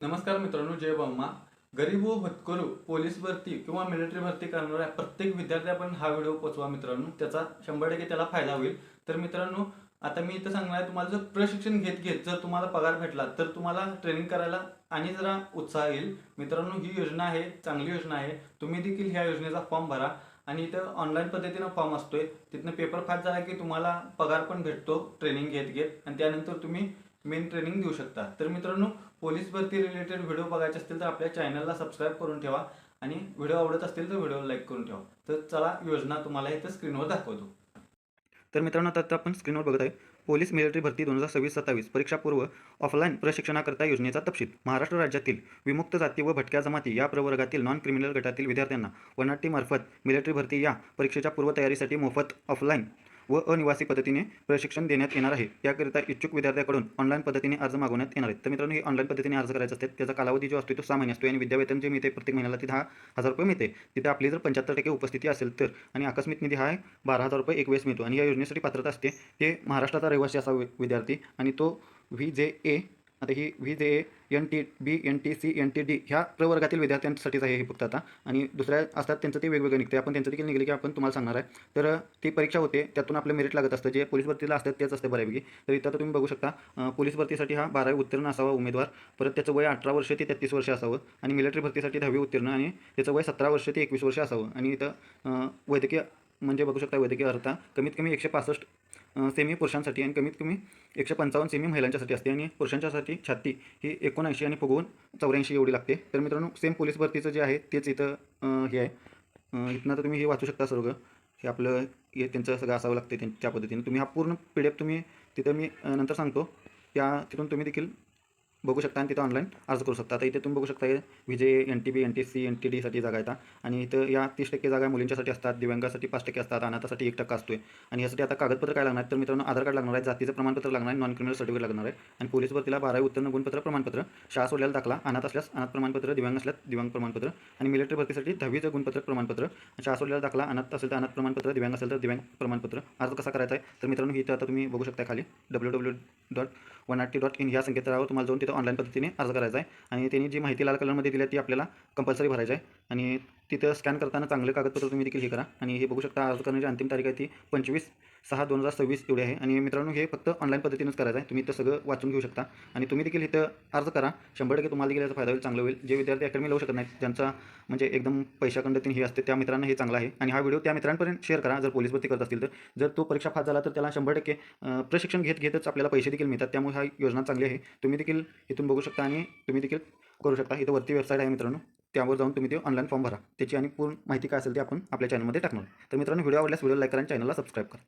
नमस्कार मित्रांनो, जय बाम्मा. गरीब व भटकरू पोलीस भरती किंवा मिलिटरी भरती करणाऱ्या प्रत्येक विद्यार्थ्यापर्यंत हा व्हिडिओ पोचवा मित्रांनो. त्याचा 100% त्याला फायदा होईल. तर मित्रांनो, आता मी इथं सांगणार आहे, तुम्हाला जर प्रशिक्षण घेत घेत जर तुम्हाला पगार भेटला तर तुम्हाला ट्रेनिंग करायला आणि जरा उत्साह येईल. मित्रांनो, ही योजना आहे, चांगली योजना आहे. तुम्ही देखील ह्या योजनेचा फॉर्म भरा आणि इथं ऑनलाईन पद्धतीनं फॉर्म असतोय. तिथनं पेपर पास झाला की तुम्हाला पगार पण भेटतो ट्रेनिंग घेत घेत, आणि त्यानंतर तुम्ही मेन ट्रेनिंग देऊ शकता. तर मित्रांनो, पोलीस भरती रिलेटेड व्हिडिओ बघायचे असतील तर आपल्या चॅनलला सबस्क्राईब करून ठेवा आणि व्हिडिओ आवडत असतील तर व्हिडिओला लाईक करून ठेवा. तर चला, योजना तुम्हाला इथं स्क्रीनवर दाखवतो. तर मित्रांनो, आता आपण स्क्रीनवर बघत आहे पोलीस मिलिटरी भरती 2026-27 परीक्षापूर्व ऑफलाईन प्रशिक्षणाकरता योजनेचा तपशील. महाराष्ट्र राज्यातील विमुक्त जाती व भटक्या जमाती या प्रवर्गातील नॉन क्रिमिनल गटातील विद्यार्थ्यांना वनाटी मार्फत मिलिटरी भरती या परीक्षेच्या पूर्वतयारीसाठी मोफत ऑफलाईन व अनिवासी पद्धतीने प्रशिक्षण देण्यात येणार आहे. याकरिता इच्छुक विद्यार्थ्याकडून ऑनलाईन पद्धतीने अर्ज मागवण्यात येणार आहेत. तर मित्रांनो, हे ऑनलाईन पद्धतीने अर्ज करायचे असते. त्याचा कालावधी जो असतो तो 6 महिने असतो आणि विद्यावेतन जे मिळते प्रत्येक महिन्याला ते 10,000 रुपये मिळते. तिथे आपली जर 75% उपस्थिती असेल तर, आणि आकस्मिक निधी हा 12,000 रुपये एक वेळेस मिळतो. आणि या योजनेसाठी पात्रता असते ते महाराष्ट्राचा रहिवासी असा विद्यार्थी, आणि तो VJA, आता ही VJA NTB NTC NTD ह्या प्रवर्गातील विद्यार्थ्यांसाठीच आहे हे फक्त आता. आणि दुसऱ्या असतात त्यांचं ते वेगवेगळं निघते. आपण त्यांचं देखील निघले की आपण तुम्हाला सांगणार आहे. तर ती परीक्षा होते, त्यातून आपलं मेरिट लागत असतं. जे पोलीस भरतीला असतात तेच असते बऱ्यापैकी. तर इथं तुम्ही बघू शकता, पोलीस भरतीसाठी हा 12वी उत्तीर्ण असावा उमेदवार. परत त्याचं वय 18 वर्ष ते 33 वर्ष असावं. आणि मिलिटरी भरतीसाठी 10वी उत्तीर्ण आणि त्याचं वय 17 वर्ष ते 21 वर्ष असावं. आणि इथं वैद्यकीय म्हणजे बघू शकता, वैद्यकीय अर्हता कमीत कमी 165 सेमी पुरुषांसाठी आणि कमीत कमी 155 सेमी महिलांच्यासाठी असते. आणि पुरुषांच्यासाठी छाती ही 79 आणि फुगवून 84 एवढी लागते. तर मित्रांनो, सेम पोलीस भरतीचं जे आहे तेच इथं हे आहे. इथनं तर तुम्ही हे वाचू शकता सर्व. हे आपलं हे त्यांचं सगळं असावं लागते त्या पद्धतीने. तुम्ही हा पूर्ण PDF तुम्ही तिथं मी नंतर सांगतो, तिथून तुम्ही देखील बघू शकता आणि तिथं ऑनलाईन अर्ज करू शकता. आता इथे तुम्ही बघू शकता VJA NTB NTC NTDसाठी जागा येतात. आणि इथं या 30% जागा मुलींच्यासाठी असतात, दिव्यांगासाठी 5% असतात, अनाथासाठी 1% असतोय. आणि यासाठी आता कागदपत्र काय लागणार तर मित्रांनो, आधार कार्ड लागणार आहे, जातीचं प्रमाणपत्र लागणार आहे, नॉन क्रिमिनल सर्टिफिकेट लागणार आहे. आणि पोलीस भरतीला 12वी उत्तीर्ण गुणपत्र प्रमाणपत्र, शाळा सोडल्याला दाखला, अनाथ असल्यास अनाथ प्रमाणपत्र, दिव्यांग असल्यास दिव्यांग प्रमाणपत्र. आणि मिलिटरी भरतीसाठी 10वीचं गुणपत्र प्रमाणपत्र, शाळा सोडल्याला दाखला, अनाथ असेल तर अनाथ प्रमाणपत्र, दिव्यांग असेल तर दिव्यांग प्रमाणपत्र. अर्ज कसा करायचा आहे तर मित्रांनो, इथं आता तुम्ही बघू शकता खाली www.180.in ह्या संकेतस्थळावर तुम्हाला जाऊन तिथं ऑनलाईन पद्धतीने अर्ज करायचा आहे. आणि त्यांनी जी माहिती लाल कलरमध्ये दिली ती आपल्याला कंपल्सरी भरायची आहे. आणि तिथं स्कॅन करताना चांगले कागदपत्र तुम्ही देखील हे करा. आणि हे बघू शकता, अर्ज करण्याची अंतिम तारीख आहे ती 25/6/2026 एवढी आहे. आणि मित्रांनो, हे फक्त ऑनलाईन पद्धतीनेच करायचं आहे. तुम्ही इथं सगळं वाचून घेऊ शकता आणि तुम्ही देखील इथं अर्ज करा. 100% तुम्हाला देखील याचा फायदा होईल, चांगलं होईल. जे विद्यार्थी अकॅडमी लावू शकत नाहीत, ज्यांचा म्हणजे एकदम पैशाखंडातील हे असते, त्या मित्रांना हे चांगलं आहे. आणि हा व्हिडिओ त्या मित्रांपर्यंत शेअर करा जर पोलीस भरती करत असतील तर. जर तो परीक्षा पास झाला तर त्याला 100% प्रशिक्षण घेत घेतच आपल्याला पैसे देखील मिळतात. त्यामुळे हा योजना चांगली आहे. तुम्ही देखील इथून बघू शकता आणि तुम्ही देखील करू शकता. इथं वरती वेबसाईट आहे मित्रांनो, त्यावर जाऊन तुम्ही ते ऑनलाईन फॉर्म भरा. त्याची आणि पूर्ण माहिती काय असेल ते आपण आपल्या चॅनलमध्ये टाकणार. तर मित्रांनो, व्हिडिओ आवडल्यास व्हिडिओ लाईक करा आणि चॅनलला सबस्क्राईब करा.